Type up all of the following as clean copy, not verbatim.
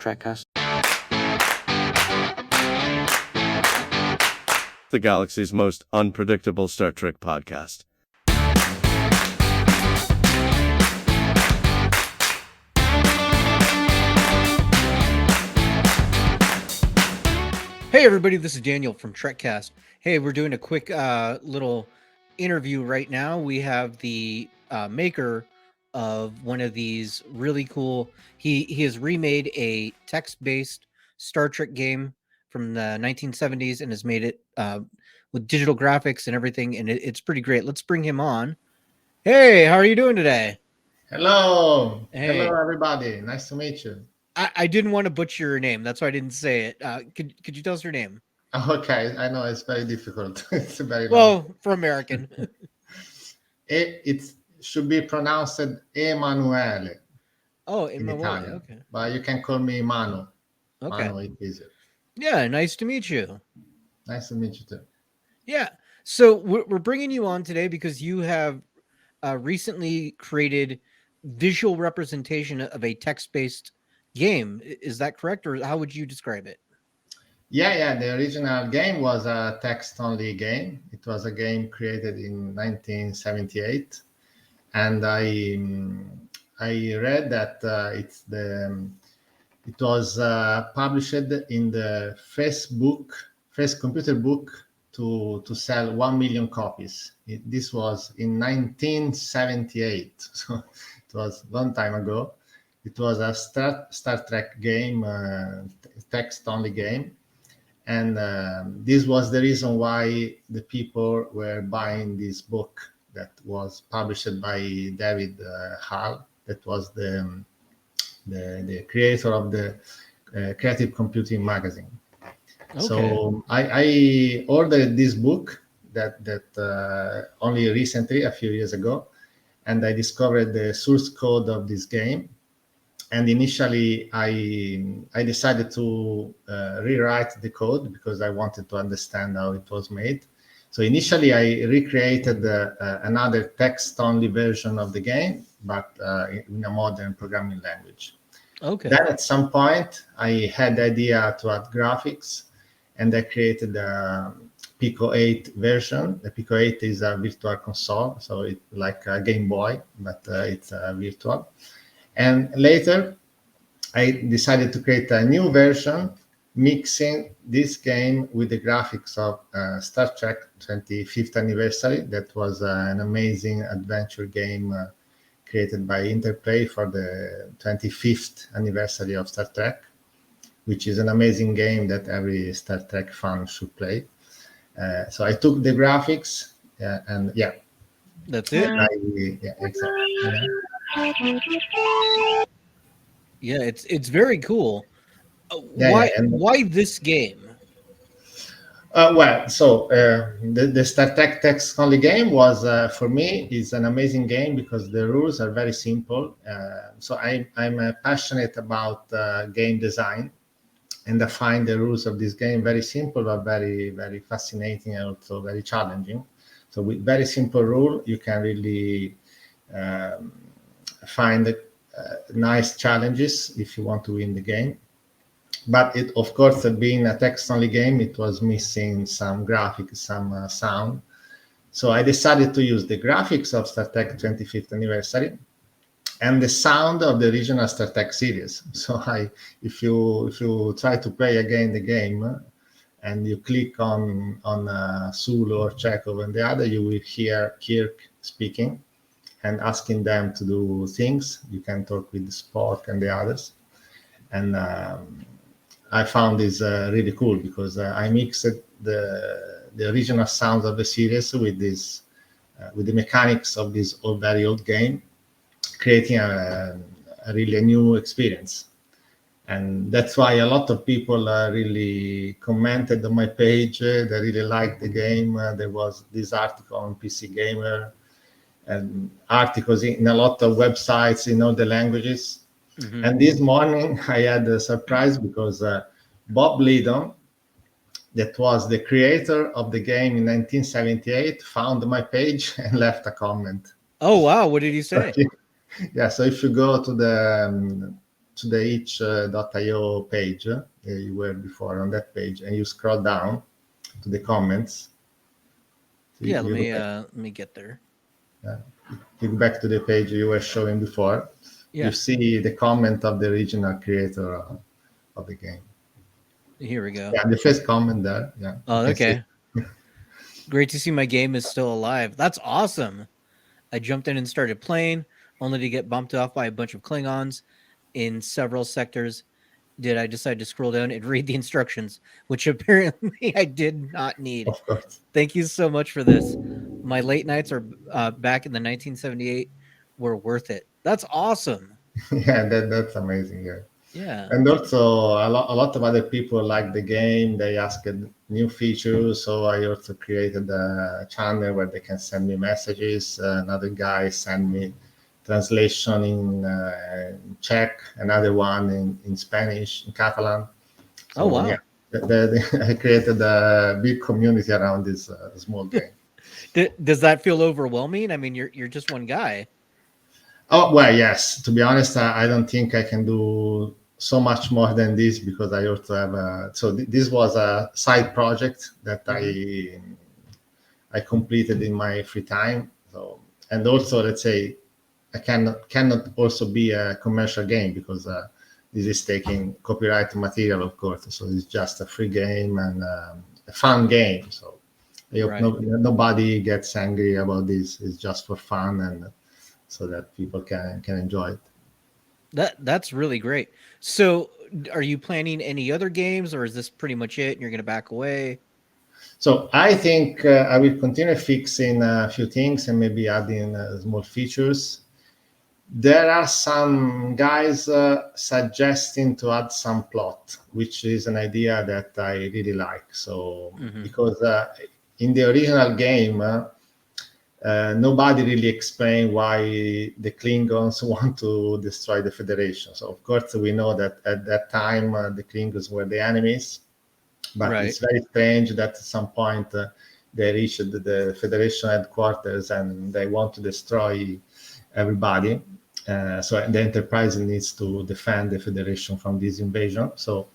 Trekcast. The galaxy's most unpredictable Star Trek podcast. Hey everybody, this is Daniel from Trekcast. Hey, we're doing a quick little interview right now. We have the maker of one of these really cool. He has remade a text-based Star Trek game from the 1970s and has made it with digital graphics and everything, and it's pretty great. Let's bring him on. Hey, how are you doing today? Hello. Hey. Hello, everybody. Nice to meet you. I didn't want to butcher your name. That's why I didn't say it. Could you tell us your name? Okay, I know it's very difficult. It's very long. Well, for American. It should be pronounced Emanuele. Oh, in Emanuele. Italian. Okay. But you can call me Manu. Okay. Manu, it's easier. Yeah, nice to meet you. Nice to meet you too. Yeah. So we're bringing you on today because you have recently created visual representation of a text-based game. Is that correct, or how would you describe it? Yeah. The original game was a text-only game. It was a game created in 1978, and I read that it was published in the first computer book to sell 1 million copies. This was in 1978, so it was a long time ago. It was a Star Trek game, text-only game. And this was the reason why the people were buying this book that was published by David Hall. That was the creator of the Creative Computing magazine. Okay. So I ordered this book that only recently, a few years ago, and I discovered the source code of this game. And initially, I decided to rewrite the code because I wanted to understand how it was made. So initially, I recreated another text-only version of the game, but in a modern programming language. Okay. Then at some point, I had the idea to add graphics, and I created the Pico 8 version. The Pico 8 is a virtual console, so it's like a Game Boy, but it's virtual. And later, I decided to create a new version, mixing this game with the graphics of Star Trek 25th Anniversary. That was an amazing adventure game created by Interplay for the 25th anniversary of Star Trek, which is an amazing game that every Star Trek fan should play. So I took the graphics and yeah. That's it? Exactly. Yeah, it's very cool. Why this game? The Star Trek text only game was for me is an amazing game because the rules are very simple. So I'm passionate about game design, and I find the rules of this game very simple but very, very fascinating and also very challenging. So with very simple rule, you can really find nice challenges if you want to win the game. But it, of course, being a text-only game, it was missing some graphics, some sound. So I decided to use the graphics of Star Trek 25th Anniversary and the sound of the original Star Trek series. So if you try to play again the game and you click on Sulu or Chekhov and the other, you will hear Kirk speaking and asking them to do things. You can talk with Spock and the others. And I found this really cool because I mixed the original sounds of the series with the mechanics of this very old game, creating a really new experience. And that's why a lot of people really commented on my page. They really liked the game. There was this article on PC Gamer and articles in a lot of websites in all the languages. Mm-hmm. And this morning I had a surprise because Bob Lydon, that was the creator of the game in 1978, found my page and left a comment. Oh, wow. What did he say? So if you go to the to the itch.io page. You were before on that page, and you scroll down to the comments. Yeah, You let me get there. you go back to the page you were showing before. Yeah. You see the comment of the original creator of the game. Here we go. Yeah, the first comment there. Yeah. Oh, you can see. okay. Great to see my game is still alive. That's awesome. I jumped in and started playing, only to get bumped off by a bunch of Klingons in several sectors. Did I decide to scroll down and read the instructions, which apparently I did not need. Of course. Thank you so much for this. My late nights are back in the 1978 were worth it. That's awesome. Yeah, that's amazing. Yeah. Yeah. And also, a lot of other people like the game. They asked new features, so I also created a channel where they can send me messages. Another guy sent me translation in Czech, another one in Spanish, in Catalan. So, Oh, wow. yeah, I created a big community around this small game. Does that feel overwhelming? I mean, you're just one guy. Oh, well, yes. To be honest, I don't think I can do so much more than this because I also have a. So this was a side project that I completed in my free time. So, and also, let's say, I cannot also be a commercial game because this is taking copyright material, of course. So it's just a free game and a fun game. So I hope Right. nobody gets angry about this. It's just for fun and so that people can enjoy it. That's really great. So, are you planning any other games, or is this pretty much it? And you're going to back away? So I think I will continue fixing a few things and maybe adding small features. There are some guys suggesting to add some plot, which is an idea that I really like. So because in the original game, nobody really explained why the Klingons want to destroy the Federation. So of course we know that at that time the Klingons were the enemies, but Right. it's very strange that at some point they reached the Federation headquarters and they want to destroy everybody. So the Enterprise needs to defend the Federation from this invasion. So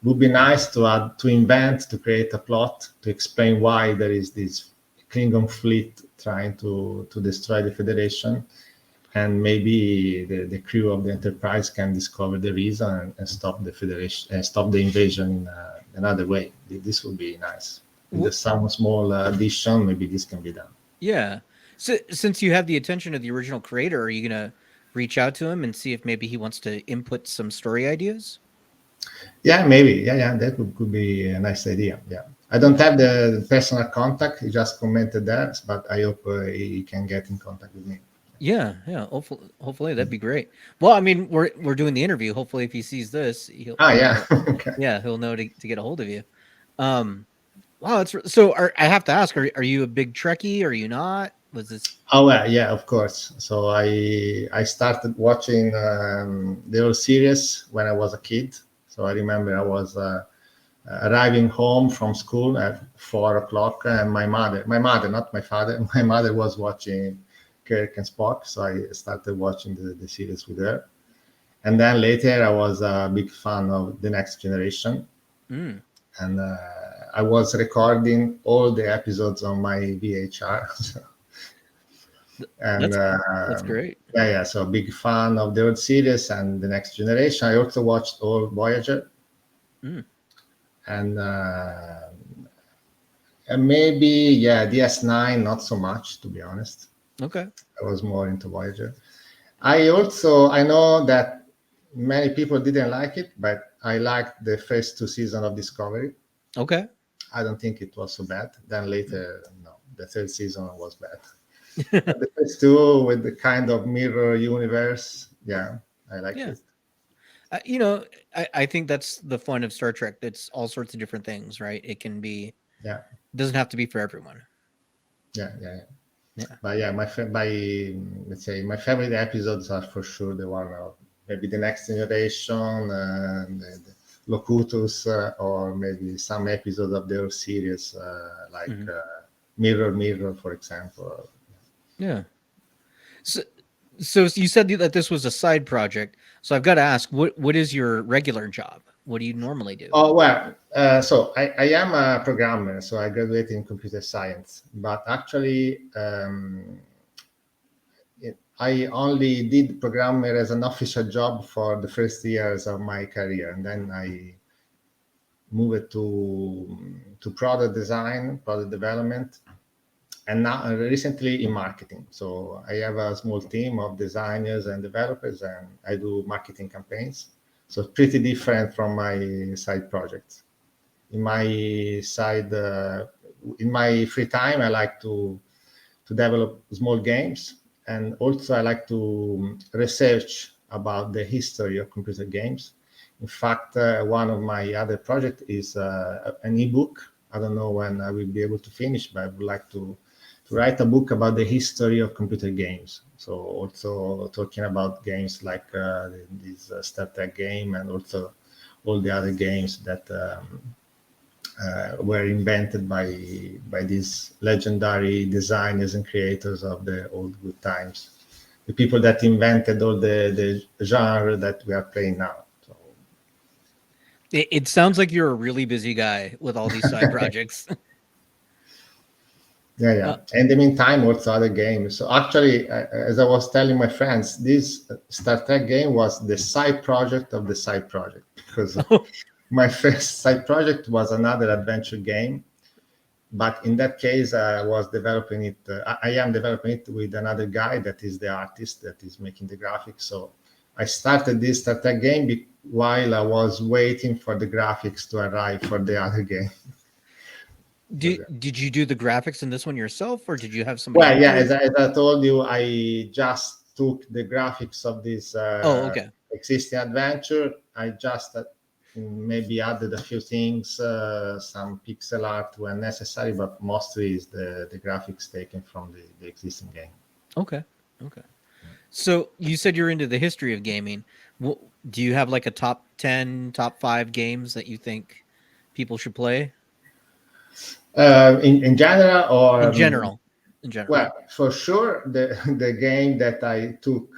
it would be nice to invent, to create a plot to explain why there is this Klingon fleet trying to destroy the Federation, and maybe the crew of the Enterprise can discover the reason and stop the Federation and stop the invasion in another way. This would be nice. With some small addition, maybe this can be done. Yeah. So, since you have the attention of the original creator, are you going to reach out to him and see if maybe he wants to input some story ideas? Yeah, maybe. Yeah, that could be a nice idea. Yeah. I don't have the personal contact. He just commented that, but I hope he can get in contact with me. Yeah. Hopefully that'd be great. Well, I mean, we're doing the interview. Hopefully, if he sees this, he'll Yeah. okay. Yeah, he'll know to get a hold of you. Wow, so. I have to ask: Are you a big Trekkie? Are you not? Was this? Oh well, yeah, of course. So I started watching the old series when I was a kid. So I remember I was arriving home from school at 4 o'clock, and my mother, not my father, my mother was watching Kirk and Spock. So I started watching the series with her. And then later I was a big fan of The Next Generation. And I was recording all the episodes on my VHR. And that's great. Yeah. So big fan of the old series and The Next Generation. I also watched all Voyager. And maybe DS9, not so much, to be honest. Okay. I was more into Voyager. I know that many people didn't like it, but I liked the first 2 seasons of Discovery. Okay. I don't think it was so bad. Then later, no, the 3rd season was bad. But the first 2 with the kind of mirror universe, yeah, I like it. I think that's the fun of Star Trek. It's all sorts of different things, right? It can be, doesn't have to be for everyone. Yeah. But yeah, let's say my favorite episodes are for sure the one of maybe The Next Generation, the Locutus, or maybe some episodes of their series like Mirror, for example. Yeah. So you said that this was a side project. So I've got to ask, what is your regular job? What do you normally do? Oh, well, so I am a programmer, so I graduated in computer science, but actually, I only did programmer as an official job for the first years of my career, and then I moved to product design, product development, and now recently in marketing. So I have a small team of designers and developers, and I do marketing campaigns. So pretty different from my side projects. In my side, in my free time, I like to develop small games, and also I like to research about the history of computer games. In fact, one of my other projects is an ebook. I don't know when I will be able to finish, but I would like to write a book about the history of computer games. So also talking about games like this Star Trek game, and also all the other games that were invented by these legendary designers and creators of the old good times, the people that invented all the genre that we are playing now. So, It sounds like you're a really busy guy with all these side projects. yeah. In the meantime, also other games. So actually, as I was telling my friends, this Star Trek game was the side project of the side project, because my first side project was another adventure game, but in that case, I was developing it. I am developing it with another guy that is the artist that is making the graphics. So I started this Star Trek game while I was waiting for the graphics to arrive for the other game. Did you do the graphics in this one yourself, or did you have somebody Well, help yeah, you? as I told you, I just took the graphics of this Oh, okay. existing adventure. I just maybe added a few things, some pixel art when necessary, but mostly is the graphics taken from the existing game. Okay. So you said you're into the history of gaming. What, do you have like a top 10, top 5 games that you think people should play? In general, or In general. well, for sure, the game that I took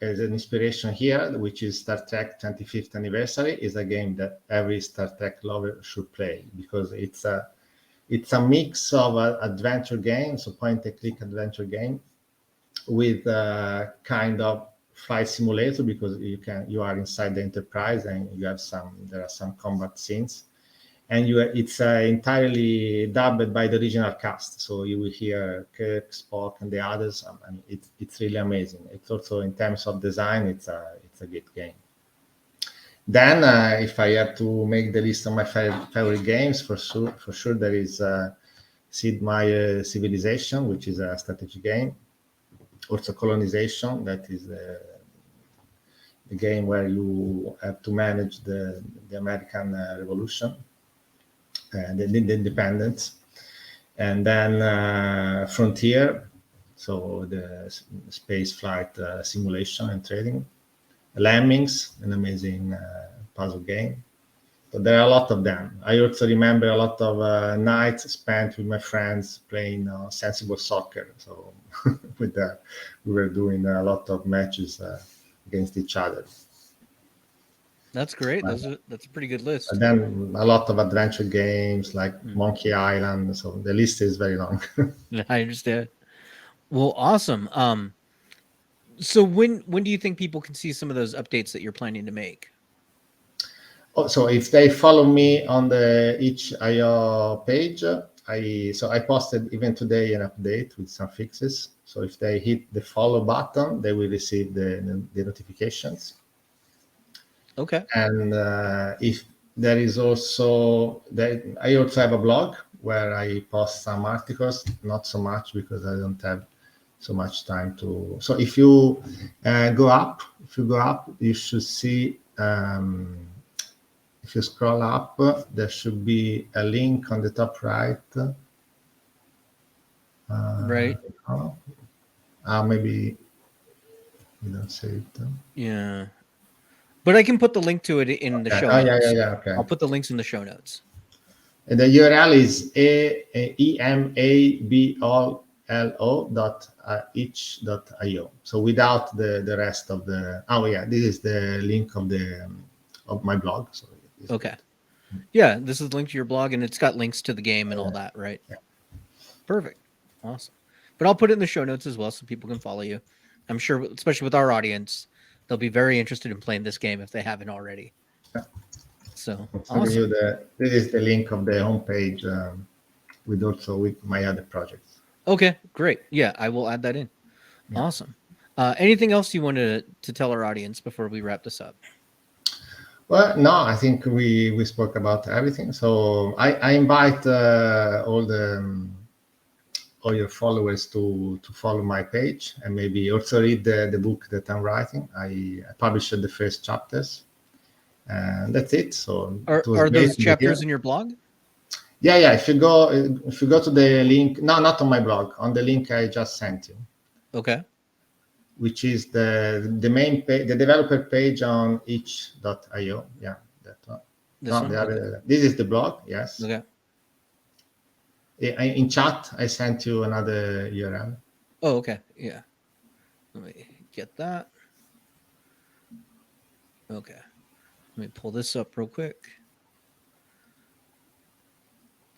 as an inspiration here, which is Star Trek 25th Anniversary, is a game that every Star Trek lover should play, because it's a mix of adventure games, so point and click adventure game, with a kind of flight simulator, because you are inside the Enterprise, and there are some combat scenes, and it's entirely dubbed by the original cast, so you will hear Kirk, Spock, and the others. I mean, it's really amazing. It's also, in terms of design, it's a good game. Then, if I have to make the list of my favorite games, for sure there is Sid Meier's Civilization, which is a strategy game. Also Colonization, that is the game where you have to manage the American Revolution, the independence. And then Frontier, so the space flight simulation and trading. Lemmings, an amazing puzzle game. So there are a lot of them. I also remember a lot of nights spent with my friends playing sensible soccer. So we were doing a lot of matches against each other. That's great. That's a pretty good list. And then a lot of adventure games like Monkey Island. So the list is very long. I understand. Well, awesome. So when do you think people can see some of those updates that you're planning to make? So if they follow me on the itch.io page, I posted even today an update with some fixes. So if they hit the follow button, they will receive the notifications. Okay. And if there is also I also have a blog where I post some articles, not so much because I don't have so much time to. So if you go up, you should see. If you scroll up, there should be a link on the top right. Right. Maybe you don't see it. Yeah. But I can put the link to it in the show notes. Yeah. Okay. I'll put the links in the show notes. And the URL is lo.each.io. So without the rest of the. Oh yeah, this is the link of my blog. So Okay. Yeah, this is linked to your blog, and it's got links to the game and all that, right? Yeah. Perfect. Awesome. But I'll put it in the show notes as well so people can follow you. I'm sure, especially with our audience, they'll be very interested in playing this game if they haven't already. Yeah. So awesome. This is the link of the homepage with my other projects. Okay, great. Yeah, I will add that in. Yeah. Awesome. Anything else you wanted to tell our audience before we wrap this up? Well, no, I think we spoke about everything. So I invite all your followers to follow my page and maybe also read the book that I'm writing. I published the first chapters, and that's it. So are those chapters in your blog? Yeah. If you go to the link, no, not on my blog, on the link I just sent you. Okay. Which is the main page, the developer page on each.io. Yeah, that one. This is the blog. Yes. Okay. In chat, I sent you another URL. Oh, okay. Yeah. Let me get that. Okay. Let me pull this up real quick.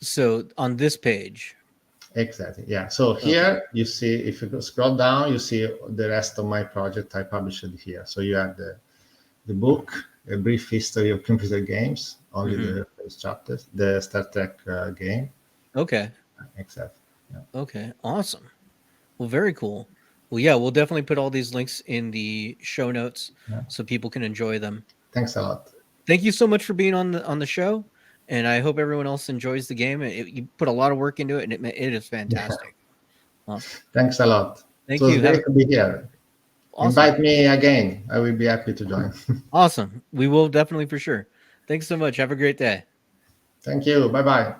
So on this page. Exactly. Yeah. So here you see, if you scroll down, you see the rest of my project I published here. So you have the book, A Brief History of Computer Games, only the first chapters, the Star Trek game. Okay. Exactly. Yeah. Okay. Awesome. Well, very cool. Well, yeah, we'll definitely put all these links in the show notes so people can enjoy them. Thanks a lot. Thank you so much for being on the show, and I hope everyone else enjoys the game. You put a lot of work into it, and it is fantastic. Yeah. Awesome. Thanks a lot. Thank you. Great to be here. Awesome. Invite me again. I will be happy to join. Awesome. We will definitely for sure. Thanks so much. Have a great day. Thank you. Bye-bye.